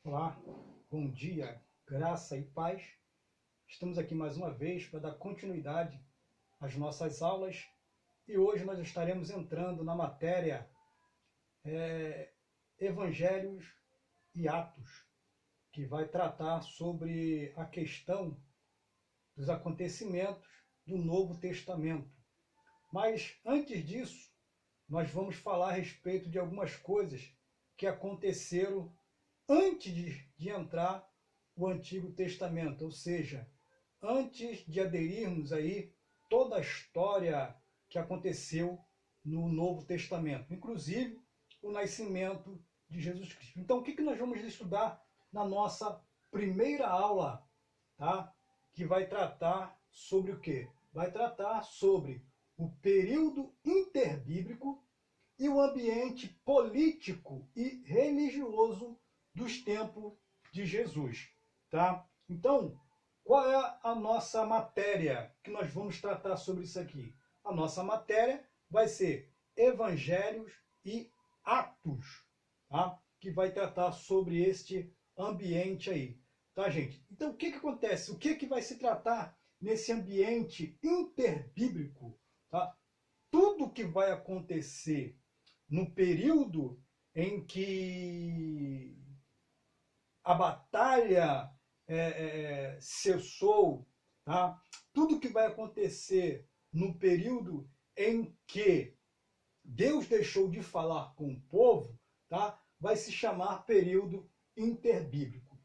Olá, bom dia, graça e paz. Estamos aqui mais uma vez para dar continuidade às nossas aulas e hoje nós estaremos entrando na matéria Evangelhos e Atos, que vai tratar sobre a questão dos acontecimentos do Novo Testamento. Mas antes disso, nós vamos falar a respeito de algumas coisas que aconteceram antes de entrar o Antigo Testamento, ou seja, antes de aderirmos aí toda a história que aconteceu no Novo Testamento, inclusive o nascimento de Jesus Cristo. Então, o que nós vamos estudar na nossa primeira aula, tá? Que vai tratar sobre o quê? Vai tratar sobre o período interbíblico e o ambiente político e religioso dos tempos de Jesus, tá? Então, qual é a nossa matéria que nós vamos tratar sobre isso aqui? A nossa matéria vai ser Evangelhos e Atos, tá? Que vai tratar sobre este ambiente aí, tá, gente? Então, o que acontece? O que vai se tratar nesse ambiente interbíblico, tá? Tudo que vai acontecer no período em que a batalha cessou, tá? Tudo que vai acontecer no período em que Deus deixou de falar com o povo, tá? Vai se chamar período interbíblico.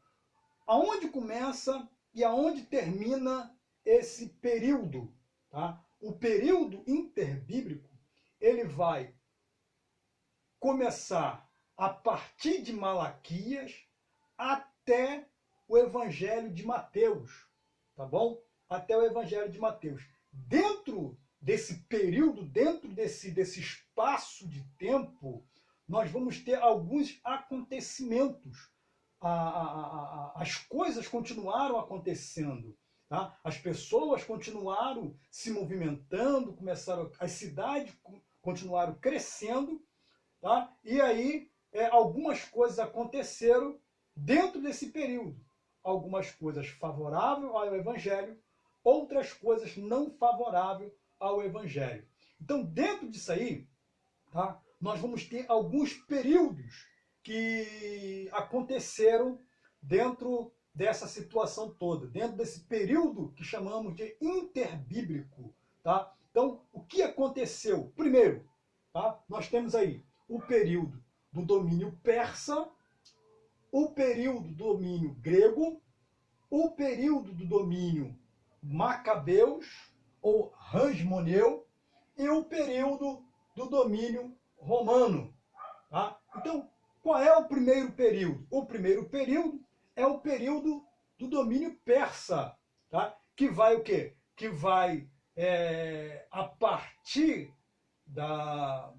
Aonde começa e aonde termina esse período, tá? O período interbíblico, ele vai começar a partir de Malaquias até o Evangelho de Mateus, tá bom? Até o Evangelho de Mateus. Dentro desse período, dentro desse espaço de tempo, nós vamos ter alguns acontecimentos. As coisas continuaram acontecendo, tá? As pessoas continuaram se movimentando, as cidades continuaram crescendo, tá? E aí algumas coisas aconteceram dentro desse período. Algumas coisas favoráveis ao Evangelho, outras coisas não favoráveis ao Evangelho. Então, dentro disso aí, tá? Nós vamos ter alguns períodos que aconteceram dentro dessa situação toda, dentro desse período que chamamos de interbíblico, tá? Então, o que aconteceu? Primeiro, tá? Nós temos aí o período do domínio persa, o período do domínio grego, o período do domínio macabeus, ou Hasmoneu, e o período do domínio romano. Tá? Então, qual é o primeiro período? O primeiro período é o período do domínio persa, tá? Que vai o quê? Que vai, a partir da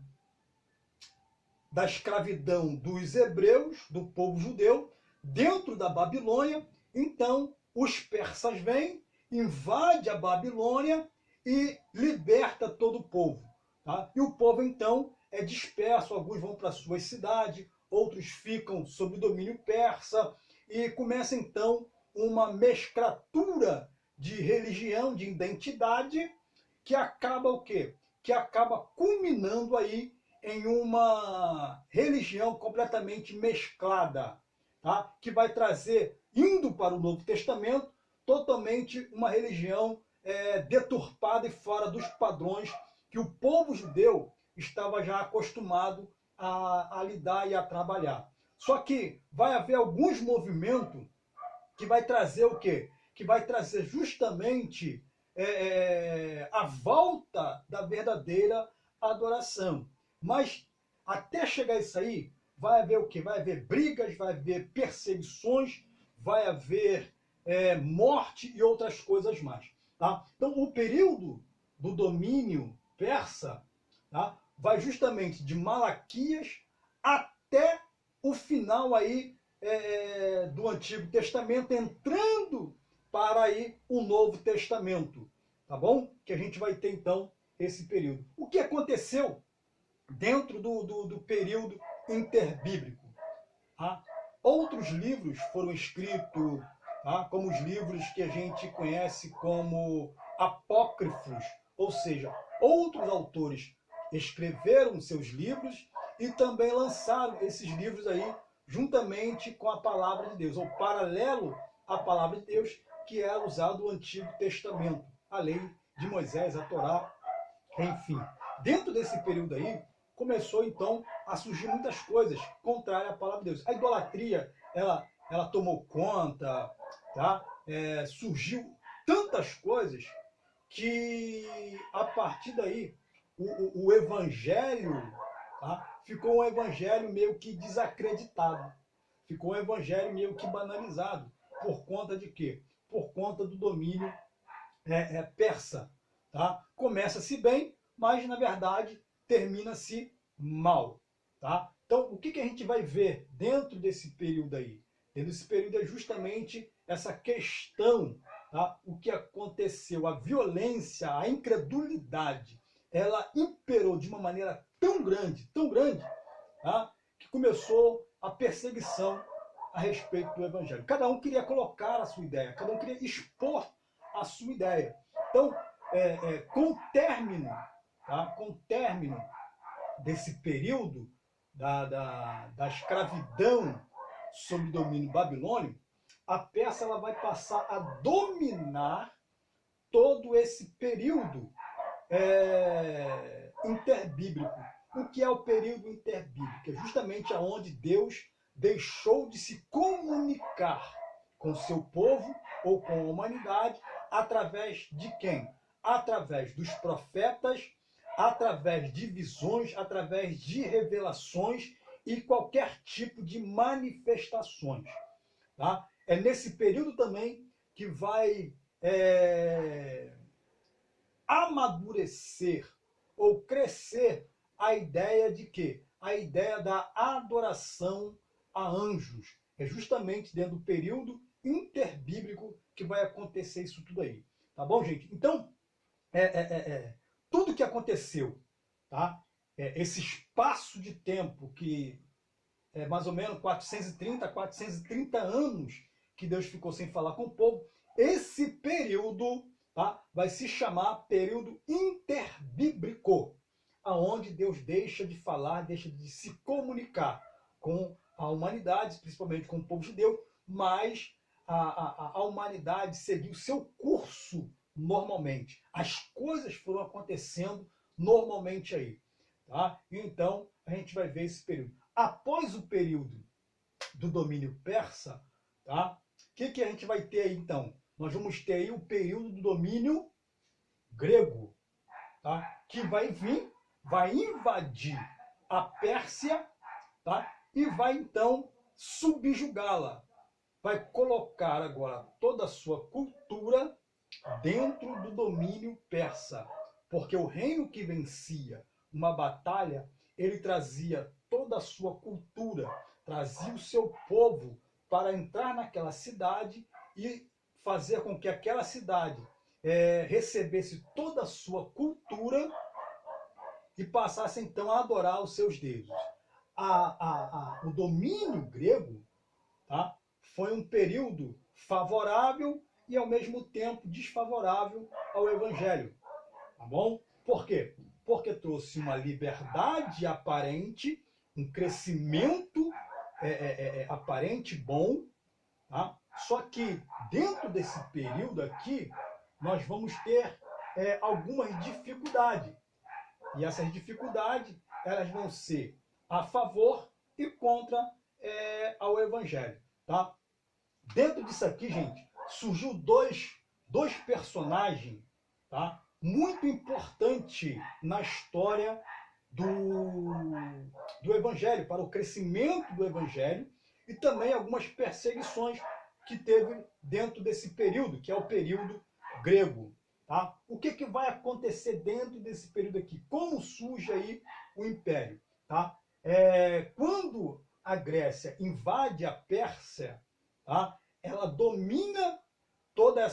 escravidão dos hebreus, do povo judeu, dentro da Babilônia. Então, os persas vêm, invade a Babilônia e liberta todo o povo. Tá? E o povo, então, é disperso. Alguns vão para suas cidades, outros ficam sob o domínio persa, e começa, então, uma mesclatura de religião, de identidade, que acaba o quê? Que acaba culminando aí em uma religião completamente mesclada, tá? Que vai trazer, indo para o Novo Testamento, totalmente uma religião deturpada e fora dos padrões que o povo judeu estava já acostumado a lidar e a trabalhar. Só que vai haver alguns movimentos que vai trazer o quê? Que vai trazer justamente a volta da verdadeira adoração. Mas até chegar isso aí, vai haver o quê? Vai haver brigas, vai haver perseguições, vai haver morte e outras coisas mais. Tá? Então, o período do domínio persa, tá? Vai justamente de Malaquias até o final aí do Antigo Testamento, entrando para aí o Novo Testamento, tá bom? Que a gente vai ter então esse período. O que aconteceu dentro do período interbíblico? Tá? Outros livros foram escritos, tá? Como os livros que a gente conhece como apócrifos, ou seja, outros autores escreveram seus livros e também lançaram esses livros aí juntamente com a palavra de Deus, ou paralelo à palavra de Deus, que era usado o Antigo Testamento, a lei de Moisés, a Torá, enfim. Dentro desse período aí, começou então a surgir muitas coisas contrárias à palavra de Deus. A idolatria, ela tomou conta, tá? Surgiu tantas coisas que a partir daí o evangelho, tá? Ficou um evangelho meio que desacreditado, ficou um evangelho meio que banalizado. Por conta de quê? Por conta do domínio persa. Tá? Começa-se bem, mas na verdade termina-se mal. Tá? Então, o que a gente vai ver dentro desse período aí? Dentro desse período é justamente essa questão, tá? O que aconteceu, a violência, a incredulidade, ela imperou de uma maneira tão grande, tá? Que começou a perseguição a respeito do evangelho. Cada um queria colocar a sua ideia, cada um queria expor a sua ideia. Então, com o término, tá? Com o término desse período da escravidão sob domínio babilônico, a Pérsia ela vai passar a dominar todo esse período interbíblico. O que é o período interbíblico? É justamente aonde Deus deixou de se comunicar com seu povo ou com a humanidade através de quem? Através dos profetas, através de visões, através de revelações e qualquer tipo de manifestações. Tá? É nesse período também que vai amadurecer ou crescer a ideia de quê? A ideia da adoração a anjos. É justamente dentro do período interbíblico que vai acontecer isso tudo aí. Tá bom, gente? Então, tudo que aconteceu, tá? Esse espaço de tempo que é mais ou menos 430 anos que Deus ficou sem falar com o povo, esse período, tá? Vai se chamar período interbíblico, aonde Deus deixa de falar, deixa de se comunicar com a humanidade, principalmente com o povo judeu, mas a humanidade seguiu seu curso normalmente. As coisas foram acontecendo normalmente aí. Tá? Então, a gente vai ver esse período. Após o período do domínio persa, tá? O que a gente vai ter aí, então? Nós vamos ter aí o período do domínio grego, tá? Que vai vir, vai invadir a Pérsia, tá? E vai, então, subjugá-la. Vai colocar agora toda a sua cultura dentro do domínio persa. Porque o reino que vencia uma batalha, ele trazia toda a sua cultura, trazia o seu povo para entrar naquela cidade e fazer com que aquela cidade recebesse toda a sua cultura e passasse então a adorar os seus deuses. O domínio grego, tá, foi um período favorável e ao mesmo tempo desfavorável ao evangelho. Tá bom? Por quê? Porque trouxe uma liberdade aparente, um crescimento aparente bom, tá? Só que dentro desse período aqui, nós vamos ter algumas dificuldades. E essas dificuldades, elas vão ser a favor e contra ao evangelho. Tá? Dentro disso aqui, gente, surgiu dois personagens, tá? Muito importante na história do evangelho, para o crescimento do evangelho e também algumas perseguições que teve dentro desse período, que é o período grego. Tá? O que vai acontecer dentro desse período aqui? Como surge aí o império? Tá? Quando a Grécia invade a Pérsia, tá? Ela domina toda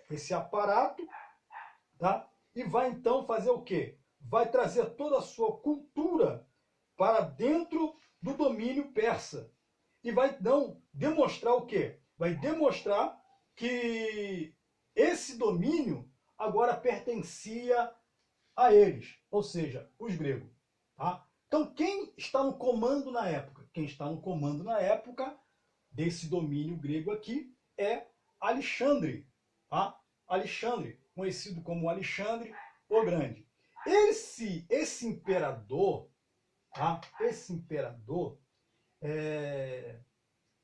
esse aparato, tá? E vai então fazer o quê? Vai trazer toda a sua cultura para dentro do domínio persa. E vai então demonstrar o quê? Vai demonstrar que esse domínio agora pertencia a eles, ou seja, os gregos. Tá? Então, quem está no comando na época? Quem está no comando na época desse domínio grego aqui é Alexandre. Tá? Alexandre, conhecido como Alexandre o Grande. Esse imperador, tá? Esse imperador,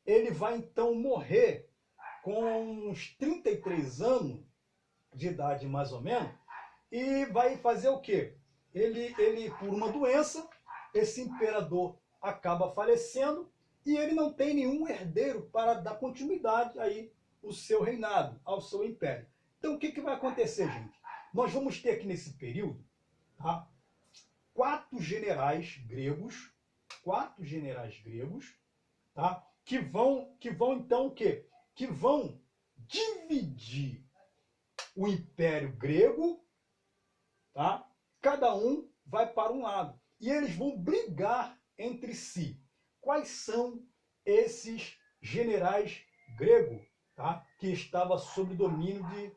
ele vai então morrer com uns 33 anos de idade, mais ou menos, e vai fazer o quê? Ele por uma doença, esse imperador acaba falecendo e ele não tem nenhum herdeiro para dar continuidade aí ao seu reinado, ao seu império. Então, o que vai acontecer, gente? Nós vamos ter aqui nesse período, tá, quatro generais gregos, tá, que vão então o quê? Que vão dividir o Império Grego, tá? Cada um vai para um lado. E eles vão brigar entre si. Quais são esses generais gregos, tá? Que estavam sob domínio de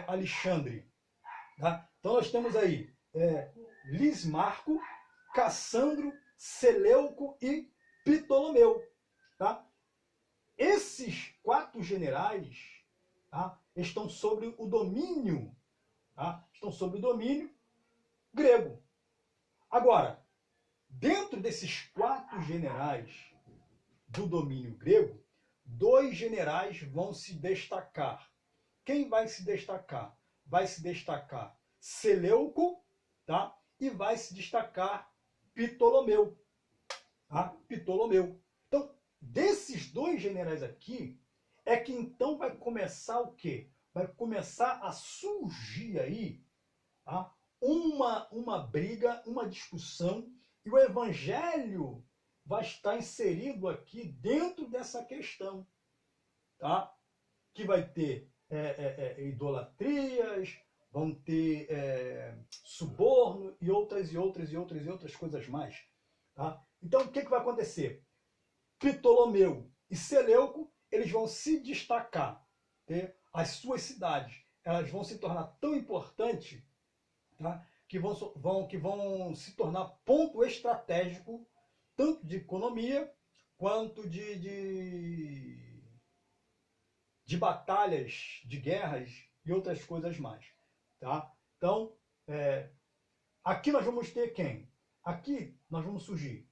Alexandre? Tá? Então nós temos aí Lismarco, Cassandro, Seleuco e Ptolomeu. Tá? Esses quatro generais, tá, estão sobre o domínio, tá? Estão sobre o domínio grego. Agora, dentro desses quatro generais do domínio grego, dois generais vão se destacar. Quem vai se destacar? Vai se destacar Seleuco, tá? E vai se destacar Ptolomeu. Tá? Ptolomeu. Então, desses dois generais aqui, é que então vai começar o quê? Vai começar a surgir aí, tá, uma briga, uma discussão, e o evangelho vai estar inserido aqui dentro dessa questão, tá? Que vai ter idolatrias, vão ter suborno e outras coisas mais. Tá? Então, o que vai acontecer? Ptolomeu e Seleuco, eles vão se destacar. As suas cidades, elas vão se tornar tão importantes, tá? que vão se tornar ponto estratégico, tanto de economia, quanto de batalhas, de guerras e outras coisas mais. Tá? Então, aqui nós vamos ter quem? Aqui nós vamos surgir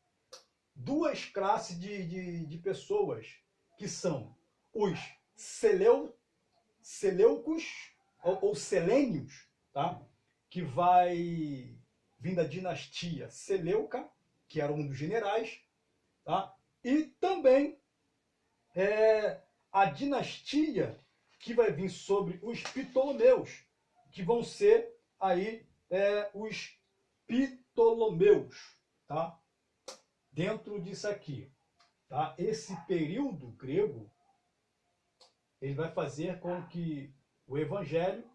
duas classes de pessoas, que são os Seleucos ou Selênios, tá? Que vai vir da dinastia Seleuca, que era um dos generais, tá? E também a dinastia que vai vir sobre os Ptolomeus, que vão ser aí os Ptolomeus, tá? Dentro disso aqui, tá? Esse período grego, ele vai fazer com que o evangelho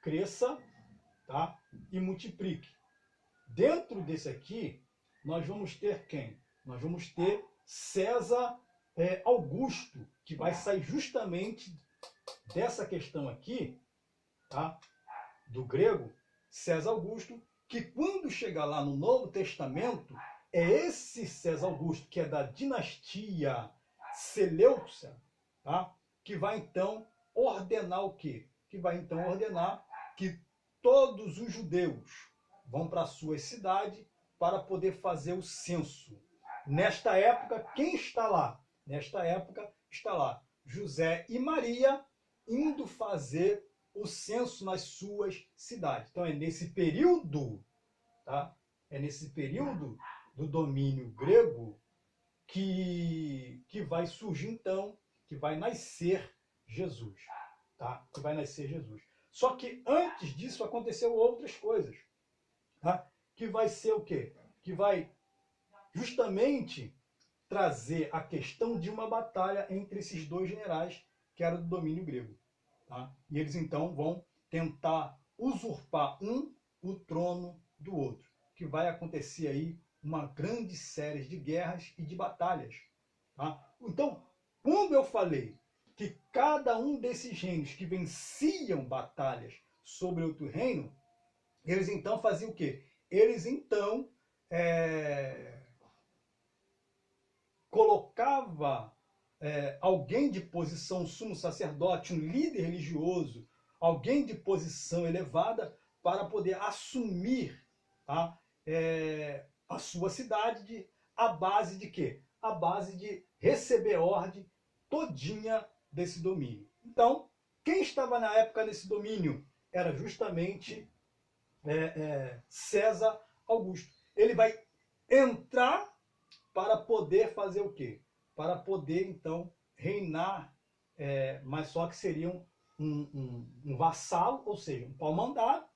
cresça, tá? E multiplique. Dentro desse aqui, nós vamos ter quem? Nós vamos ter César Augusto, que vai sair justamente dessa questão aqui, tá? Do grego, César Augusto, que quando chegar lá no Novo Testamento, é esse César Augusto, que é da dinastia Seleucia, tá? Que vai então ordenar o quê? Que vai então ordenar que todos os judeus vão para a sua cidade para poder fazer o censo. Nesta época, quem está lá? Nesta época está lá José e Maria indo fazer o censo nas suas cidades. Então é nesse período, tá? É nesse período do domínio grego que vai surgir então, que vai nascer Jesus, tá? Que vai nascer Jesus. Só que antes disso aconteceu outras coisas, tá? Que vai ser o quê? Que vai justamente trazer a questão de uma batalha entre esses dois generais que eram do domínio grego, tá? E eles então vão tentar usurpar o trono do outro, que vai acontecer aí uma grande série de guerras e de batalhas. Tá? Então, quando eu falei que cada um desses reinos que venciam batalhas sobre outro reino, eles então faziam o quê? Eles então colocava alguém de posição, sumo sacerdote, um líder religioso, alguém de posição elevada para poder assumir, tá, a sua cidade à base de quê? À base de receber ordem todinha desse domínio. Então, quem estava na época nesse domínio era justamente César Augusto. Ele vai entrar para poder fazer o quê? Para poder, então, reinar, mas só que seria um vassalo, ou seja, um pau-mandado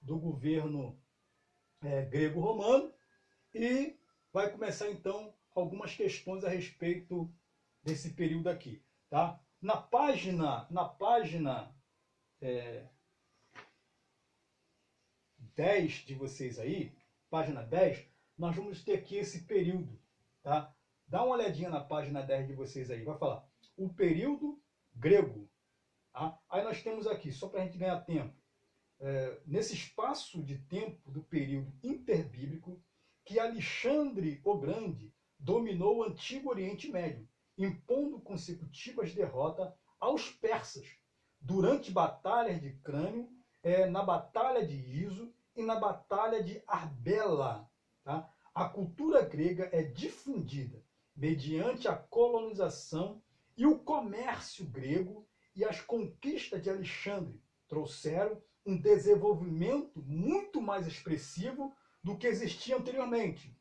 do governo grego-romano, e vai começar, então, algumas questões a respeito desse período aqui. Tá? Na página 10 de vocês aí, página 10, nós vamos ter aqui esse período. Tá? Dá uma olhadinha na página 10 de vocês aí, vai falar o período grego. Tá? Aí nós temos aqui, só para a gente ganhar tempo, nesse espaço de tempo do período interbíblico, que Alexandre o Grande dominou o Antigo Oriente Médio, impondo consecutivas derrotas aos persas, durante batalhas de Crânio, na Batalha de Iso e na Batalha de Arbela. Tá? A cultura grega é difundida mediante a colonização e o comércio grego, e as conquistas de Alexandre trouxeram um desenvolvimento muito mais expressivo do que existia anteriormente.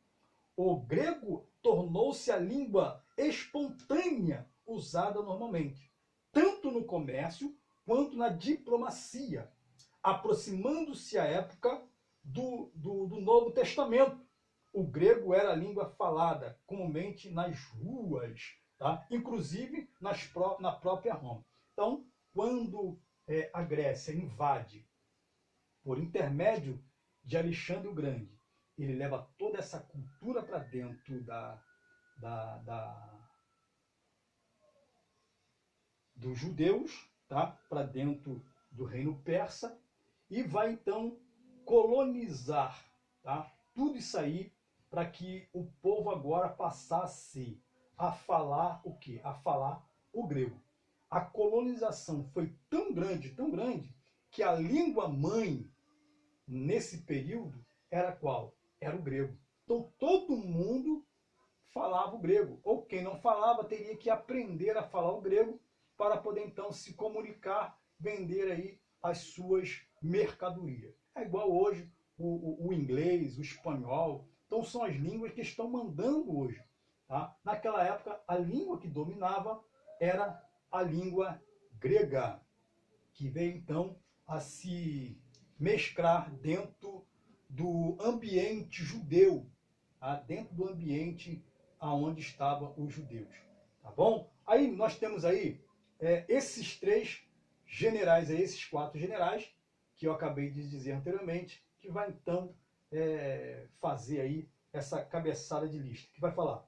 O grego tornou-se a língua espontânea usada normalmente, tanto no comércio quanto na diplomacia, aproximando-se a época do Novo Testamento. O grego era a língua falada comumente nas ruas, tá? Inclusive na própria Roma. Então, quando a Grécia invade por intermédio de Alexandre o Grande, ele leva toda essa cultura para dentro dos judeus, tá? Para dentro do reino persa, e vai então colonizar, tá? Tudo isso aí, para que o povo agora passasse a falar o quê? A falar o grego. A colonização foi tão grande, que a língua mãe nesse período era qual? Era o grego. Então todo mundo falava o grego, ou quem não falava teria que aprender a falar o grego para poder então se comunicar, vender aí as suas mercadorias. É igual hoje o inglês, o espanhol. Então são as línguas que estão mandando hoje. Tá? Naquela época, a língua que dominava era a língua grega, que veio então a se mesclar dentro do ambiente judeu, tá? Dentro do ambiente aonde estavam os judeus. Tá bom? Aí nós temos aí esses três generais, esses quatro generais, que eu acabei de dizer anteriormente, que vai então fazer aí essa cabeçada de lista, que vai falar.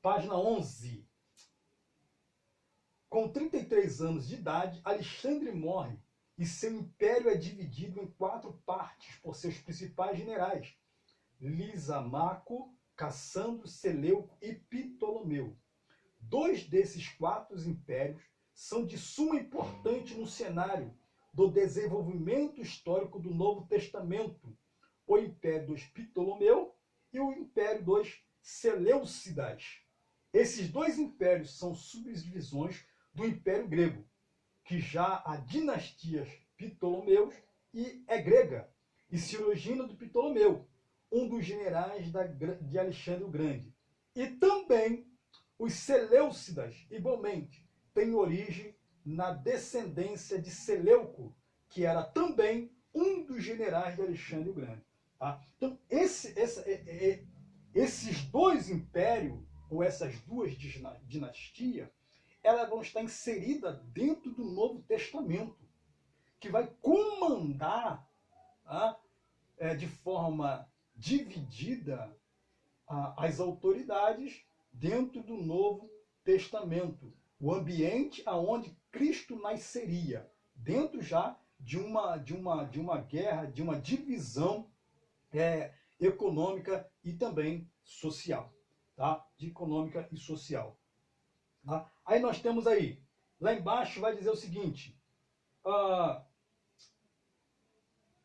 Página 11. Com 33 anos de idade, Alexandre morre e seu império é dividido em 4 partes por seus principais generais: Lisamaco, Cassandro, Seleuco e Ptolomeu. 2 desses 4 impérios são de suma importância no cenário do desenvolvimento histórico do Novo Testamento: o Império dos Ptolomeu e o Império dos Seleucidas. Esses 2 impérios são subdivisões do Império Grego, que já a dinastia Ptolomeus é grega e se origina do Ptolomeu, um dos generais de Alexandre o Grande. E também os Seleucidas, igualmente, têm origem na descendência de Seleuco, que era também um dos generais de Alexandre o Grande. Tá? Então, esses 2 impérios, ou essas 2 dinastias, elas vão estar inseridas dentro do Novo Testamento, que vai comandar de forma dividida as autoridades dentro do Novo Testamento, o ambiente aonde Cristo nasceria, dentro já de uma guerra, de uma divisão econômica e também social, tá? De econômica e social. Tá? Aí nós temos aí, lá embaixo vai dizer o seguinte,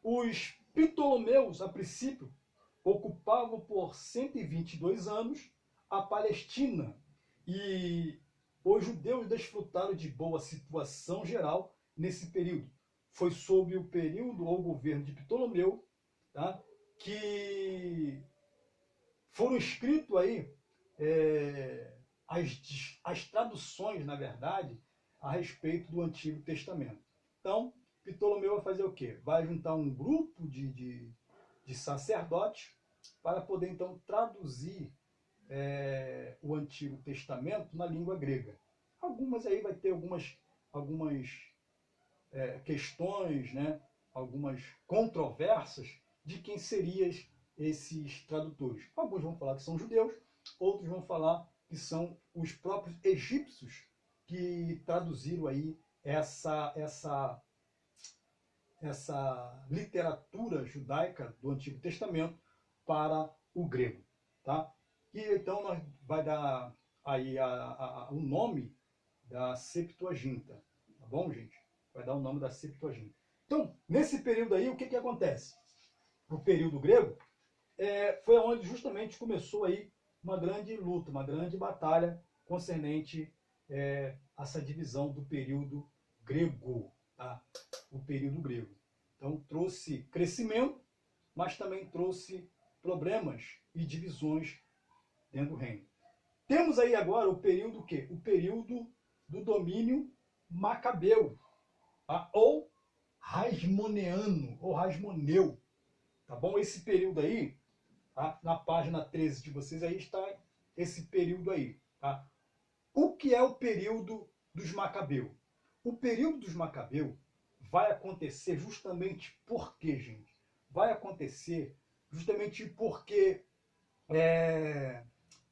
os Ptolomeus, a princípio, ocupavam por 122 anos a Palestina e os judeus desfrutaram de boa situação geral nesse período. Foi sob o período ou governo de Ptolomeu, tá, que foram escritos aí as traduções, na verdade, a respeito do Antigo Testamento. Então, Ptolomeu vai fazer o quê? Vai juntar um grupo de sacerdotes para poder, então, traduzir o Antigo Testamento na língua grega. Algumas aí vai ter algumas questões, né? Algumas controvérsias de quem seriam esses tradutores. Alguns vão falar que são judeus, outros vão falar que são os próprios egípcios que traduziram aí essa literatura judaica do Antigo Testamento para o grego, tá? E então nós vai dar aí o nome da Septuaginta, tá bom, gente? Vai dar o nome da Septuaginta. Então, nesse período aí, o que acontece? O período grego foi onde justamente começou aí uma grande luta, uma grande batalha concernente essa divisão do período grego, tá? O período grego. Então, trouxe crescimento, mas também trouxe problemas e divisões dentro do reino. Temos aí agora o período o quê? O período do domínio macabeu, tá? Ou rasmoneano, ou rasmoneu, tá bom? Esse período aí, tá? Na página 13 de vocês aí está esse período aí, tá? O que é o período dos macabeus? O período dos macabeus vai acontecer justamente por quê, gente? Vai acontecer justamente porque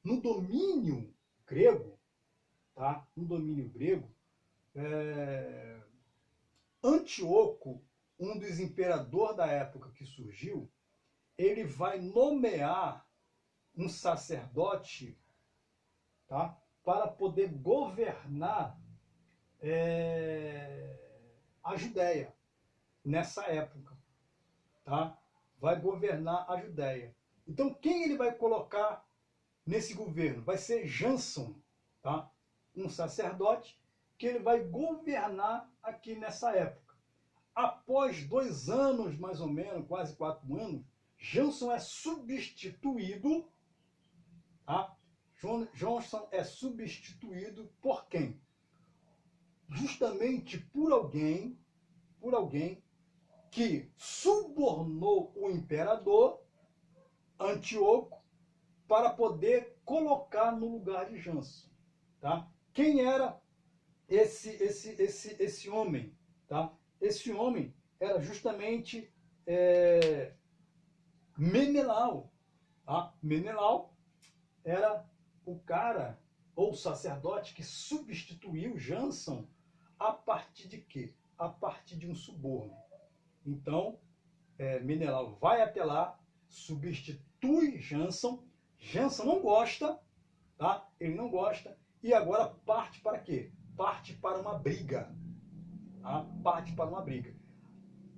no domínio grego, tá? No domínio grego, Antíoco, um dos imperadores da época que surgiu, ele vai nomear um sacerdote, tá? Para poder governar a Judéia nessa época, tá? Vai governar a Judéia. Então, quem ele vai colocar nesse governo? Vai ser Jason, tá? Um sacerdote que ele vai governar aqui nessa época. Após 2 anos, mais ou menos, quase 4 anos, Jason é substituído, tá? Jason é substituído por quem? Justamente por alguém que subornou o imperador Antíoco para poder colocar no lugar de Jason, tá? Quem era esse homem, tá? Esse homem era justamente Menelau, tá? Menelau era o cara ou o sacerdote que substituiu Jason a partir de quê? A partir de um suborno. Então, Menelau vai até lá, substitui Jason. Jason não gosta, tá? Ele não gosta. E agora parte para quê? Parte para uma briga. Tá? Parte para uma briga.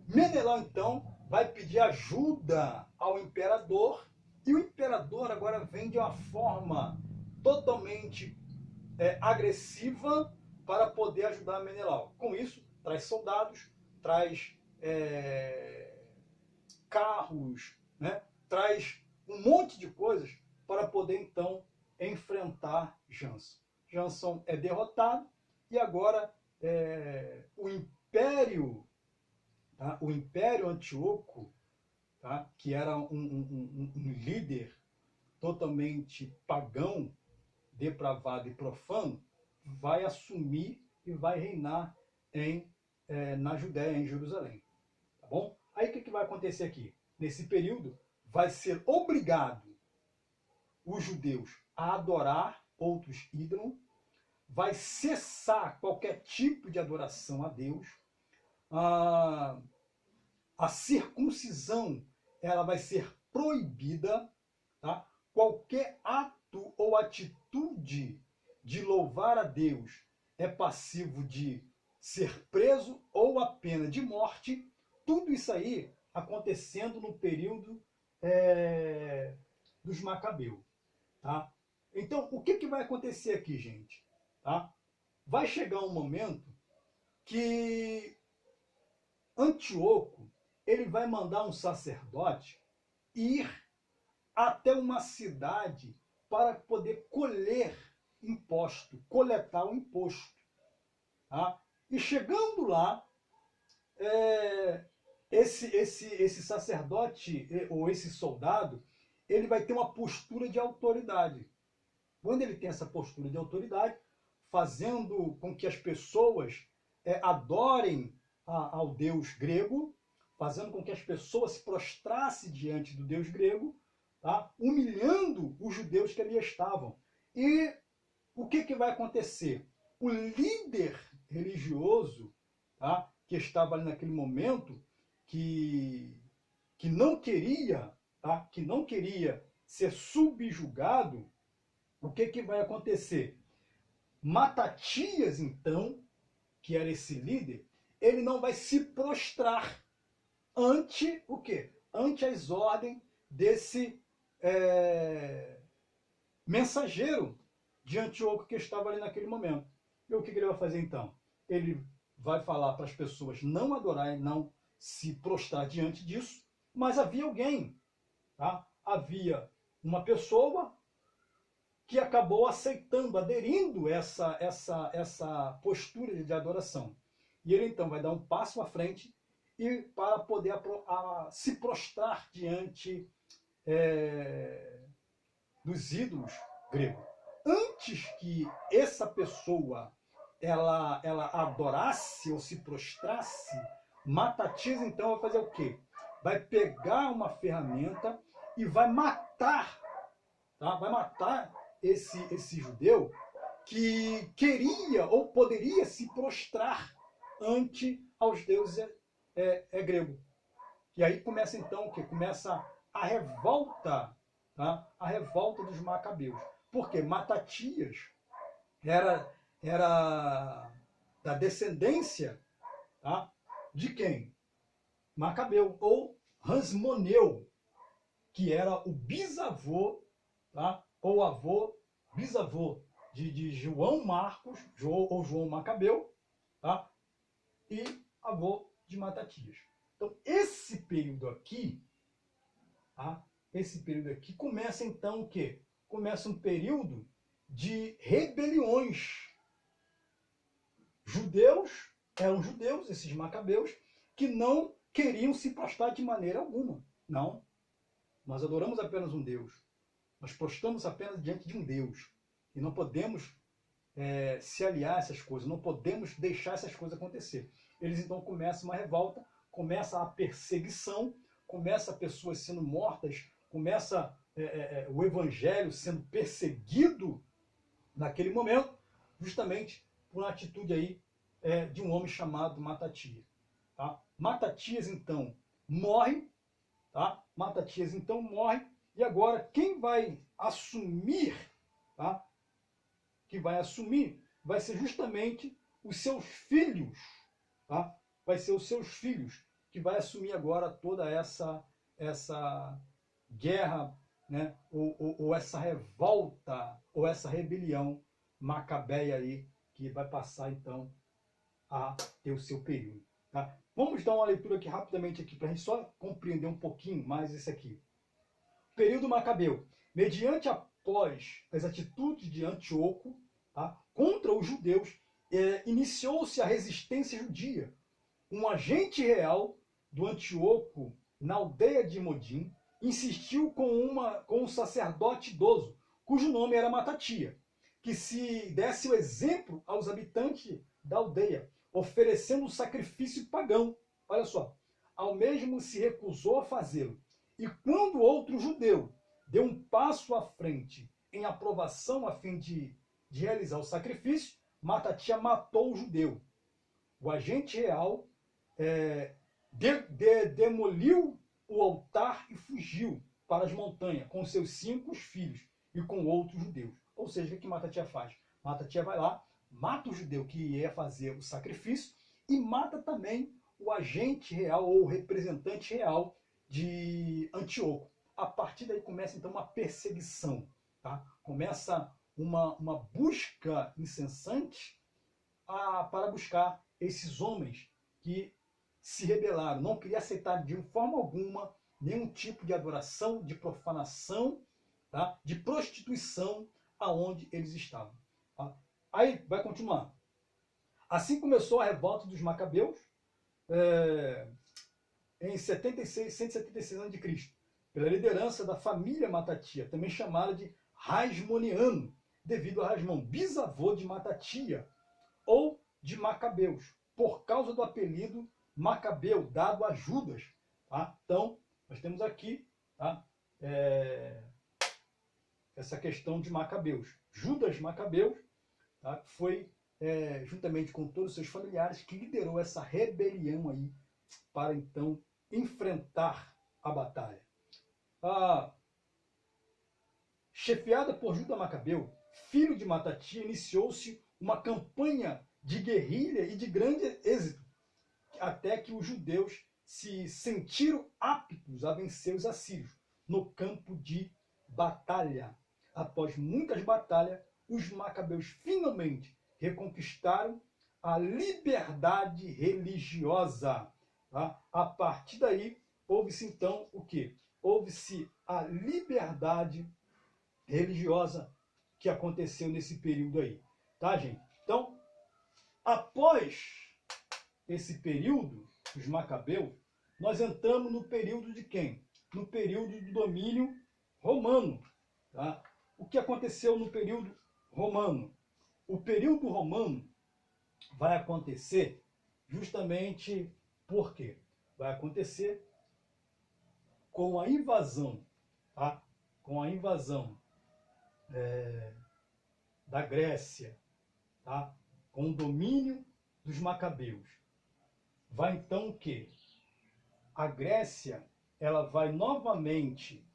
Menelau, então, vai pedir ajuda ao imperador. E o imperador agora vem de uma forma totalmente agressiva para poder ajudar Menelau. Com isso, traz soldados, traz carros, né? Traz um monte de coisas para poder, então, enfrentar Jason. Jason é derrotado e agora o Império, tá? O Império Antíoco, tá? Que era um líder totalmente pagão, depravado e profano, vai assumir e vai reinar na Judéia, em Jerusalém. Tá bom? Aí o que vai acontecer aqui? Nesse período, vai ser obrigado os judeus a adorar outros ídolos, vai cessar qualquer tipo de adoração a Deus, a circuncisão ela vai ser proibida, tá? Qualquer ato ou atitude de louvar a Deus é passivo de ser preso ou a pena de morte. Tudo isso aí acontecendo no período dos Macabeus. Tá? Então, o que vai acontecer aqui, gente? Tá? Vai chegar um momento que Antíoco ele vai mandar um sacerdote ir até uma cidade para poder colher imposto, coletar o imposto. Tá? E chegando lá, esse sacerdote ou esse soldado, ele vai ter uma postura de autoridade. Quando ele tem essa postura de autoridade, fazendo com que as pessoas adorem ao deus grego, fazendo com que as pessoas se prostrassem diante do deus grego, tá? Humilhando os judeus que ali estavam. E o que vai acontecer? O líder religioso, tá? Que estava ali naquele momento, que não queria, tá? Que não queria ser subjugado, o que vai acontecer? Matatias, então, que era esse líder, ele não vai se prostrar ante o quê? Ante as ordens desse mensageiro de Antíoco que estava ali naquele momento. E o que ele vai fazer então? Ele vai falar para as pessoas não adorarem, não se prostrar diante disso, mas havia alguém, tá? Havia uma pessoa que acabou aceitando, aderindo essa postura de adoração. E ele então vai dar um passo à frente e para poder se prostrar diante dos ídolos gregos. Antes que essa pessoa ela adorasse ou se prostrasse, Matatias então vai fazer o quê? Vai pegar uma ferramenta e vai matar, tá? Vai matar esse judeu que queria ou poderia se prostrar ante aos deuses grego. E aí começa então o quê? Começa a revolta, tá? A revolta dos Macabeus. Porque Matatias era da descendência, tá? De quem? Macabeu, ou Hasmoneu, que era o bisavô, tá? Ou avô, bisavô de João Marcos, ou João Macabeu, tá? E avô de Matatias. Então, esse período aqui, tá? Esse período aqui começa então o quê? Começa um período de rebeliões. Eram judeus, esses macabeus, que não queriam se prostrar de maneira alguma. Não. Nós adoramos apenas um Deus. Nós prostramos apenas diante de um Deus. E não podemos se aliar a essas coisas, não podemos deixar essas coisas acontecer. Eles então começam uma revolta, começa a perseguição, começa pessoas sendo mortas, começa o evangelho sendo perseguido naquele momento, justamente por uma atitude aí de um homem chamado Matatias. Tá? Matatias então morre, tá? Matatias então morre, e agora quem vai assumir, tá? Que vai assumir vai ser justamente os seus filhos, tá? Vai ser os seus filhos que vai assumir agora toda essa guerra, né? Ou essa revolta, ou essa rebelião macabeia aí, que vai passar então a ter o seu período. Tá? Vamos dar uma leitura aqui rapidamente aqui para a gente só compreender um pouquinho mais isso aqui. Período macabeu. Mediante após as atitudes de Antíoco, tá, contra os judeus, iniciou-se a resistência judia. Um agente real do Antíoco na aldeia de Modim insistiu com um sacerdote idoso, cujo nome era Matatia, que se desse o exemplo aos habitantes da aldeia, oferecendo um sacrifício pagão. Olha só, ao mesmo se recusou a fazê-lo. E quando outro judeu deu um passo à frente em aprovação a fim de realizar o sacrifício, Matatia matou o judeu. O agente real demoliu o altar e fugiu para as montanhas com seus 5 filhos e com outros judeus. Ou seja, o que Matatia faz? Matatia vai lá, mata o judeu que ia fazer o sacrifício e mata também o agente real ou o representante real de Antíoco. A partir daí começa então uma perseguição, tá? Começa uma busca incessante para buscar esses homens que se rebelaram, não queriam aceitar de forma alguma nenhum tipo de adoração, de profanação, tá? De prostituição aonde eles estavam. Tá? Aí vai continuar. Assim começou a revolta dos Macabeus em 176 a.C., pela liderança da família Matatia, também chamada de Rasmoniano, devido a Rasmon, bisavô de Matatia, ou de Macabeus, por causa do apelido Macabeu, dado a Judas. Tá? Então, nós temos aqui, tá? Essa questão de Macabeus. Judas Macabeus, tá? Foi, juntamente com todos os seus familiares, que liderou essa rebelião aí, para então enfrentar a batalha. Chefiada por Judas Macabeu, filho de Matatia, iniciou-se uma campanha de guerrilha e de grande êxito, até que os judeus se sentiram aptos a vencer os assírios no campo de batalha. Após muitas batalhas, os macabeus finalmente reconquistaram a liberdade religiosa. Tá? A partir daí, houve-se então o quê? Houve-se a liberdade religiosa que aconteceu nesse período aí. Tá, gente? Então, após esse período, os macabeus, nós entramos no período de quem? No período do domínio romano. Tá? O que aconteceu no período romano? O período romano vai acontecer justamente porque vai acontecer com a invasão, tá? Com a invasão da Grécia, tá? Com o domínio dos macabeus. Vai então o quê? A Grécia, ela vai novamente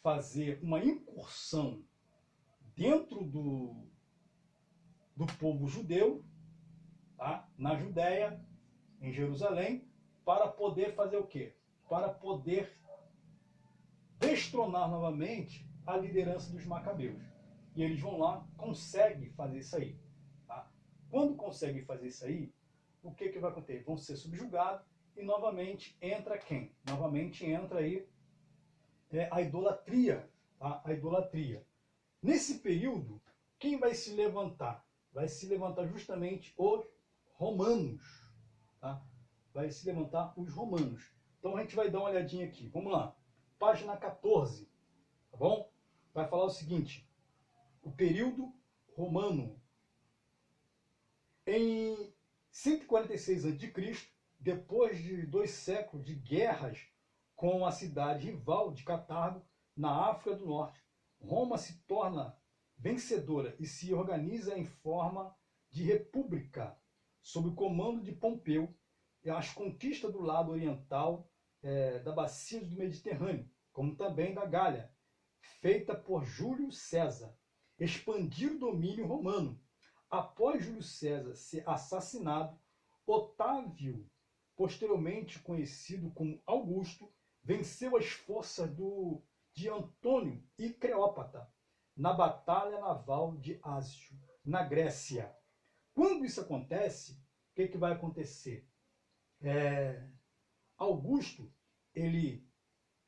fazer uma incursão dentro do povo judeu, tá? Na Judéia, em Jerusalém, para poder fazer o quê? Para poder destronar novamente a liderança dos macabeus. E eles vão lá, conseguem fazer isso aí. Tá? Quando conseguem fazer isso aí, o que vai acontecer? Vão ser subjugados e novamente entra quem? Novamente entra aí a idolatria. Tá? A idolatria. Nesse período, quem vai se levantar? Vai se levantar justamente os romanos. Tá? Vai se levantar os romanos. Então a gente vai dar uma olhadinha aqui. Vamos lá. Página 14. Tá bom? Vai falar o seguinte. O período romano. Em 146 a.C., depois de 2 séculos de guerras com a cidade rival de Cartago, na África do Norte, Roma se torna vencedora e se organiza em forma de república, sob o comando de Pompeu, e as conquistas do lado oriental da bacia do Mediterrâneo, como também da Gália, feita por Júlio César, expandir o domínio romano. Após Júlio César ser assassinado, Otávio, posteriormente conhecido como Augusto, venceu as forças de Antônio e Cleópatra na Batalha Naval de Ácio, na Grécia. Quando isso acontece, o que vai acontecer? Augusto, ele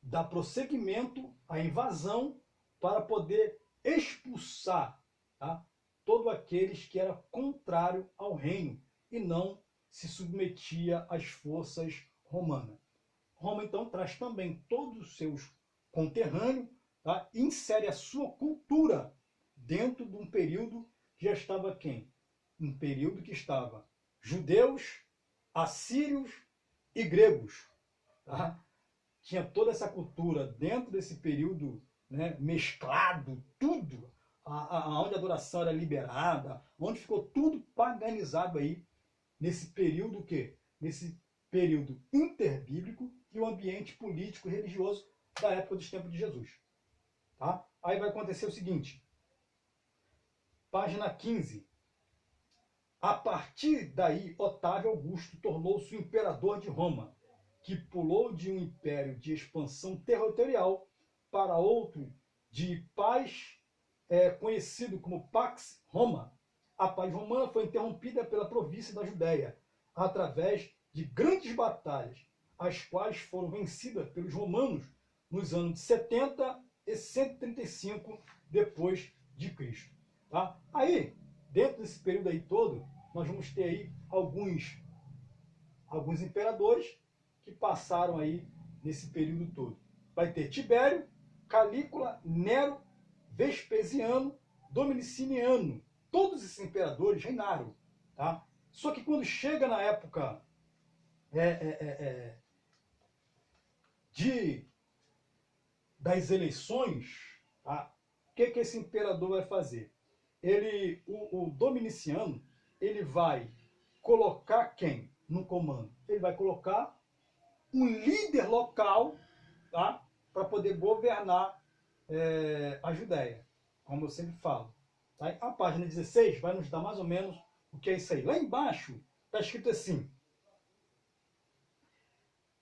dá prosseguimento à invasão para poder expulsar, tá, todos aqueles que eram contrários ao reino e não se submetia às forças romanas. Roma, então, traz também todos os seus conterrâneos, tá, e insere a sua cultura dentro de um período que já estava quem? Um período que estava judeus, assírios e gregos. Tá? Tinha toda essa cultura dentro desse período né, mesclado, tudo, onde a adoração era liberada, onde ficou tudo paganizado aí, nesse período que? Nesse período interbíblico e o ambiente político e religioso da época dos tempos de Jesus. Tá? Aí vai acontecer o seguinte, página 15. A partir daí, Otávio Augusto tornou-se o imperador de Roma, que pulou de um império de expansão territorial para outro de paz, conhecido como Pax Roma. A paz romana foi interrompida pela província da Judéia, através de grandes batalhas, as quais foram vencidas pelos romanos nos anos de 70 e 135 depois de Cristo. Tá? Aí, dentro desse período aí todo, nós vamos ter aí alguns imperadores que passaram aí nesse período todo. Vai ter Tibério, Calígula, Nero, Vespasiano, Domitiliano. Todos esses imperadores reinaram. Tá? Só que quando chega na época das eleições, tá? O que esse imperador vai fazer? O Domitiliano, ele vai colocar quem no comando? Ele vai colocar um líder local, tá? Para poder governar a Judéia, como eu sempre falo. Tá? A página 16 vai nos dar mais ou menos o que é isso aí. Lá embaixo está escrito assim: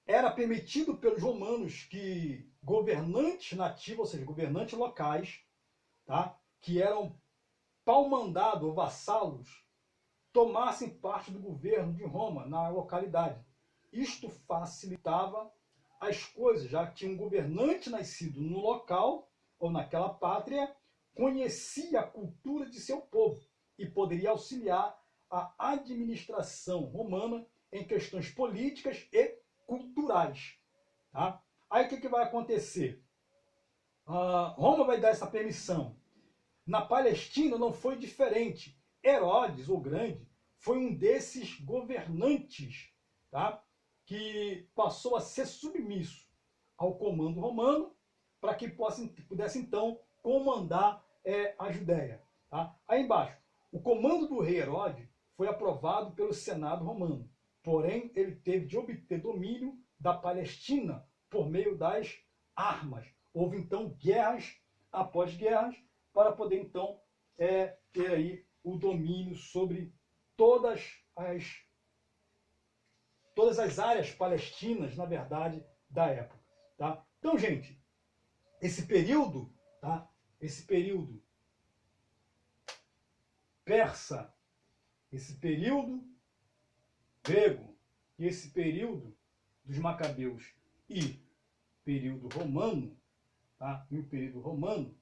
era permitido pelos romanos que governantes nativos, ou seja, governantes locais, tá? Que eram pau-mandado ou vassalos, tomassem parte do governo de Roma na localidade. Isto facilitava as coisas, já que um governante nascido no local ou naquela pátria conhecia a cultura de seu povo e poderia auxiliar a administração romana em questões políticas e culturais. Tá? Aí o que vai acontecer? Roma vai dar essa permissão. Na Palestina não foi diferente. Herodes, o Grande, foi um desses governantes, tá? Que passou a ser submisso ao comando romano para que pudesse então comandar a Judéia. Tá? Aí embaixo, o comando do rei Herodes foi aprovado pelo Senado romano, porém ele teve de obter domínio da Palestina por meio das armas. Houve então guerras após guerras para poder então ter aí o domínio sobre todas as áreas palestinas, na verdade, da época. Tá? Então, gente, esse período, tá? Esse período persa, esse período grego e esse período dos macabeus e período romano, tá? E o período romano,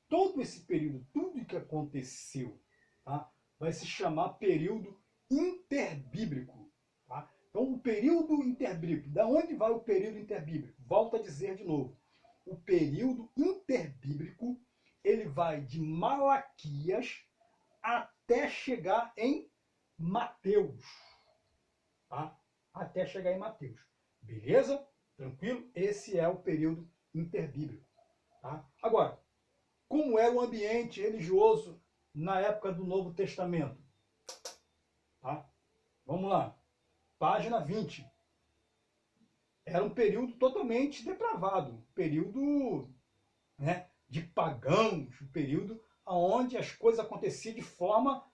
todo esse período, tudo que aconteceu, tá? Vai se chamar período interbíblico. Tá? Então, o período interbíblico, da onde vai o período interbíblico? Volto a dizer de novo. O período interbíblico, ele vai de Malaquias até chegar em Mateus. Tá? Até chegar em Mateus. Beleza? Tranquilo? Esse é o período interbíblico. Tá? Agora, como era o ambiente religioso na época do Novo Testamento? Tá? Vamos lá. Página 20. Era um período totalmente depravado. Período, né, de pagãos. Um período onde as coisas aconteciam de forma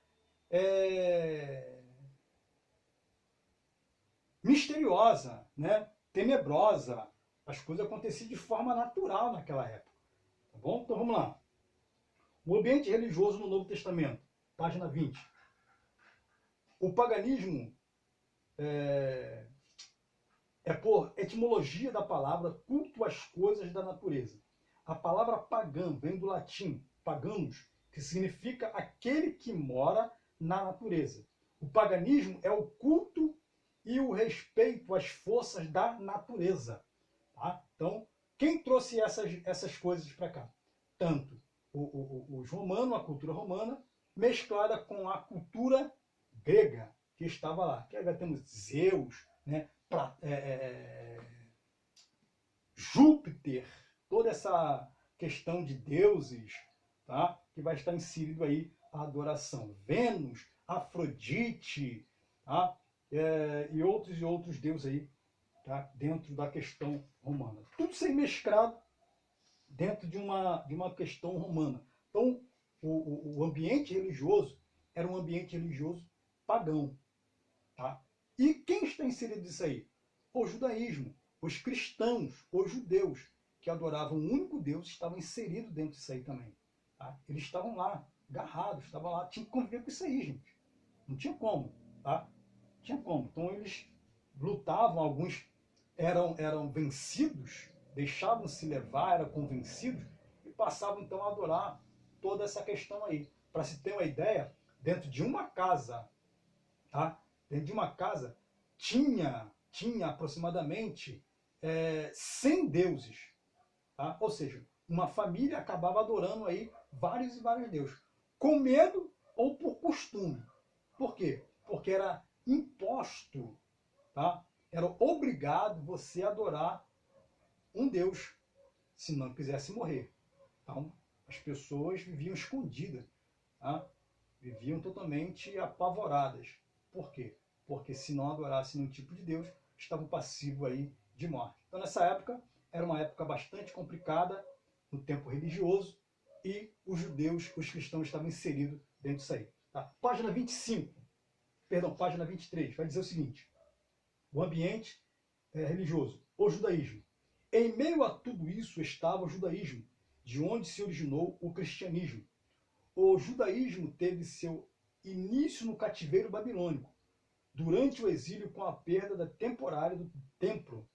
misteriosa, né, tenebrosa. As coisas aconteciam de forma natural naquela época. Tá bom? Então vamos lá. O ambiente religioso no Novo Testamento, página 20. O paganismo é por etimologia da palavra culto às coisas da natureza. A palavra pagão vem do latim paganos, que significa aquele que mora na natureza. O paganismo é o culto e o respeito às forças da natureza. Tá? Então, quem trouxe essas coisas para cá? Tanto os romanos, a cultura romana, mesclada com a cultura grega que estava lá. Que aí temos Zeus, né, Júpiter, toda essa questão de deuses, tá? Que vai estar inserido aí a adoração. Vênus, Afrodite, tá? E outros deuses aí, tá? Dentro da questão romana. Tudo isso aí mesclado dentro de uma questão romana. Então, o ambiente religioso era um ambiente religioso pagão. Tá? E quem está inserido nisso aí? O judaísmo, os cristãos, os judeus, que adoravam um único Deus, estavam inseridos dentro disso aí também. Tá? Eles estavam lá, agarrados, estavam lá, tinham que conviver com isso aí, gente. Não tinha como. Tá? Não tinha como. Então eles lutavam, alguns eram vencidos, deixavam-se levar, eram convencidos, e passavam então a adorar toda essa questão aí. Para se ter uma ideia, dentro de uma casa, tá? Dentro de uma casa tinha aproximadamente 100 deuses. Tá? Ou seja, uma família acabava adorando aí vários e vários deuses. Com medo ou por costume. Por quê? Porque era imposto, tá? Era obrigado você a adorar um Deus, se não quisesse morrer. Então, as pessoas viviam escondidas, tá? Viviam totalmente apavoradas. Por quê? Porque se não adorassem nenhum tipo de Deus, estavam passivos aí de morte. Então, nessa época, era uma época bastante complicada no tempo religioso e os judeus, os cristãos estavam inseridos dentro disso aí. Tá? Página 23, vai dizer o seguinte: o ambiente religioso, o judaísmo. Em meio a tudo isso estava o judaísmo, de onde se originou o cristianismo. O judaísmo teve seu início no cativeiro babilônico, durante o exílio com a perda temporária do templo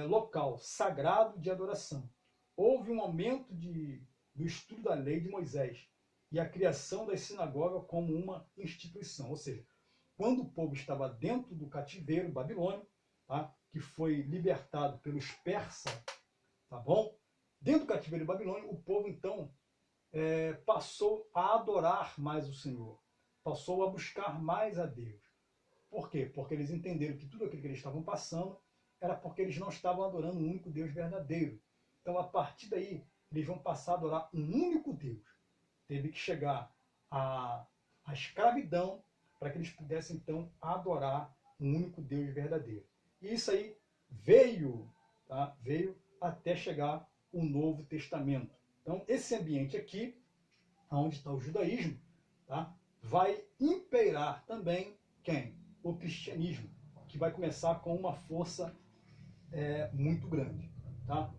local sagrado de adoração. Houve um aumento do estudo da lei de Moisés e a criação das sinagogas como uma instituição. Ou seja, quando o povo estava dentro do cativeiro babilônico, tá, que foi libertado pelos persas, tá bom? Dentro do cativeiro babilônico, o povo então passou a adorar mais o Senhor, passou a buscar mais a Deus. Por quê? Porque eles entenderam que tudo aquilo que eles estavam passando era porque eles não estavam adorando um único Deus verdadeiro. Então, a partir daí, eles vão passar a adorar um único Deus. Teve que chegar à escravidão para que eles pudessem, então, adorar um único Deus verdadeiro. E isso aí veio até chegar o Novo Testamento. Então, esse ambiente aqui, onde está o judaísmo, tá, vai imperar também quem? O cristianismo, que vai começar com uma força muito grande. Tá?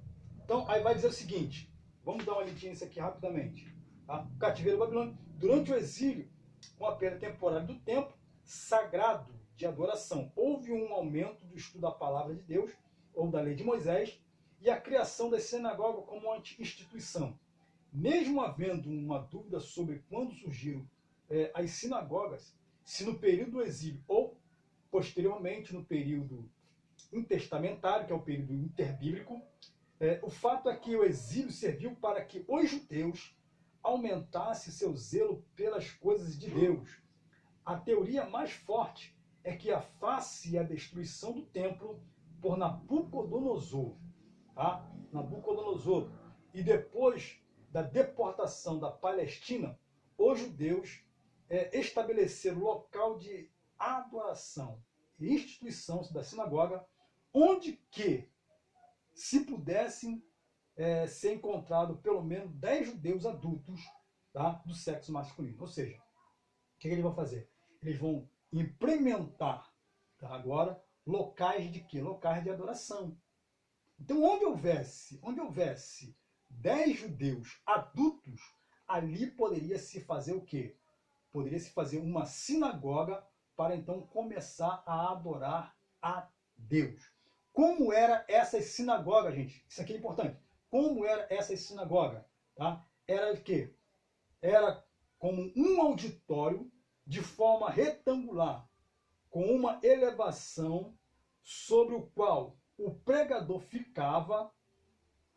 Então, aí vai dizer o seguinte, vamos dar uma lidinha nisso aqui rapidamente. Tá? O cativeiro babilônico, durante o exílio, com a perda temporária do templo sagrado de adoração, houve um aumento do estudo da palavra de Deus, ou da lei de Moisés, e a criação da sinagoga como uma instituição. Mesmo havendo uma dúvida sobre quando surgiram as sinagogas, se no período do exílio ou posteriormente no período intertestamentário, que é o período interbíblico, o fato é que o exílio serviu para que os judeus aumentassem seu zelo pelas coisas de Deus. A teoria mais forte é que a face e a destruição do templo por Nabucodonosor, tá? Nabucodonosor, e depois da deportação da Palestina, os judeus estabeleceram local de adoração e instituição da sinagoga, onde que se pudessem ser encontrados pelo menos 10 judeus adultos, tá, do sexo masculino. Ou seja, o que eles vão fazer? Eles vão implementar, tá, agora locais de quê? Locais de adoração. Então, onde houvesse 10 judeus adultos, ali poderia se fazer o quê? Poderia se fazer uma sinagoga para então começar a adorar a Deus. Como era essa sinagoga, gente? Isso aqui é importante. Como era essa sinagoga? Tá? Era o quê? Era como um auditório de forma retangular, com uma elevação sobre o qual o pregador ficava.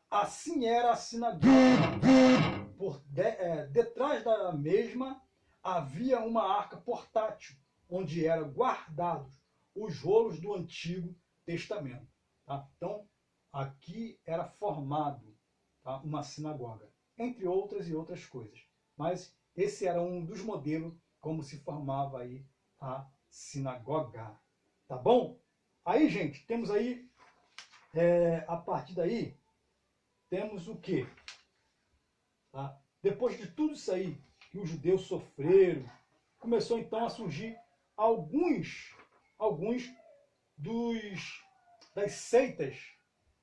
Assim era a sinagoga. Detrás da mesma havia uma arca portátil, onde eram guardados os rolos do Antigo Testamento. Tá? Então, aqui era formado, tá? Uma sinagoga, entre outras e outras coisas. Mas esse era um dos modelos como se formava aí a sinagoga. Tá bom? Aí, gente, temos aí, a partir daí, temos o quê? Tá? Depois de tudo isso aí que os judeus sofreram, começou então a surgir alguns das seitas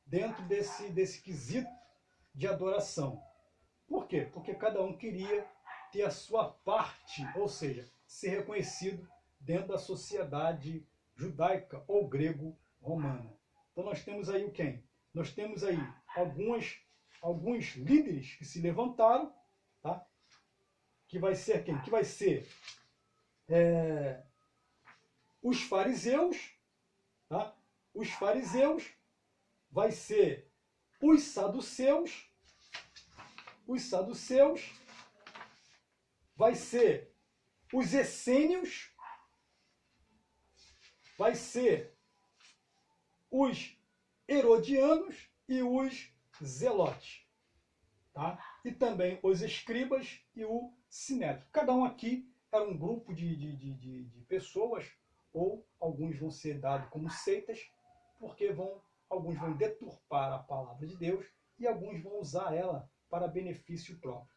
dentro desse quesito de adoração. Por quê? Porque cada um queria ter a sua parte, ou seja, ser reconhecido dentro da sociedade judaica ou grego-romana. Então nós temos aí o quem? Nós temos aí alguns líderes que se levantaram, tá? Que vai ser quem? Que vai ser os fariseus, tá? Os fariseus, vai ser os saduceus, vai ser os essênios, vai ser os herodianos e os zelotes, tá? E também os escribas e o sinédrio. Cada um aqui era um grupo de pessoas, ou alguns vão ser dados como seitas, porque alguns vão deturpar a palavra de Deus e alguns vão usar ela para benefício próprio.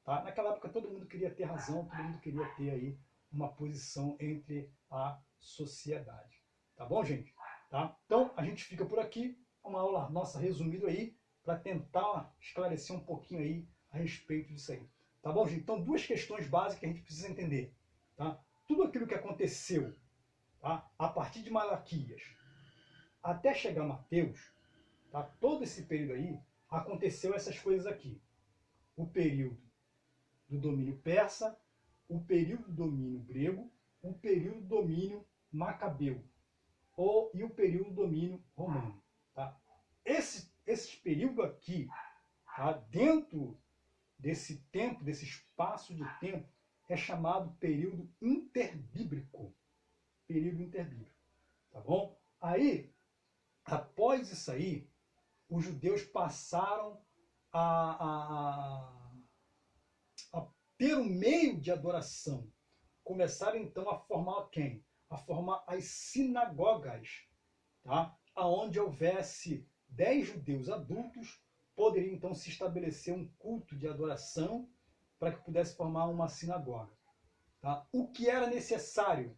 Tá? Naquela época todo mundo queria ter razão, todo mundo queria ter aí uma posição entre a sociedade. Tá bom, gente? Tá? Então a gente fica por aqui, uma aula nossa resumida aí, para tentar esclarecer um pouquinho aí a respeito disso aí. Tá bom, gente? Então duas questões básicas que a gente precisa entender. Tá? Tudo aquilo que aconteceu, tá? A partir de Malaquias até chegar Mateus, tá? Todo esse período aí, aconteceu essas coisas aqui. O período do domínio persa, o período do domínio grego, o período do domínio macabeu e o período do domínio romano. Tá? Esse período aqui, tá? Dentro desse tempo, desse espaço de tempo, é chamado período interbíblico. Período interbíblico. Tá bom? Aí, após isso aí, os judeus passaram a ter um meio de adoração. Começaram então a formar quem? A formar as sinagogas, tá? Aonde houvesse 10 judeus adultos, poderia então se estabelecer um culto de adoração para que pudesse formar uma sinagoga. Tá? O que era necessário?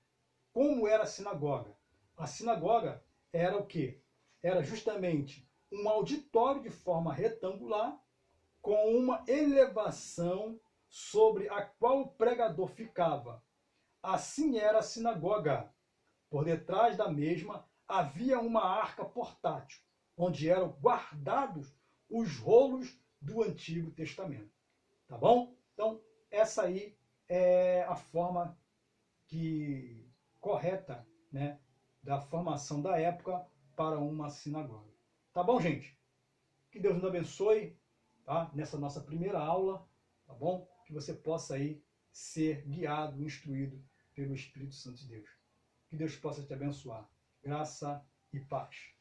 Como era a sinagoga? A sinagoga era o quê? Era justamente um auditório de forma retangular com uma elevação sobre a qual o pregador ficava. Assim era a sinagoga. Por detrás da mesma havia uma arca portátil, onde eram guardados os rolos do Antigo Testamento. Tá bom? Então, essa aí é a forma correta, né, da formação da época para uma sinagoga. Tá bom, gente? Que Deus nos abençoe, tá? Nessa nossa primeira aula, tá bom? Que você possa aí ser guiado, instruído pelo Espírito Santo de Deus. Que Deus possa te abençoar. Graça e paz.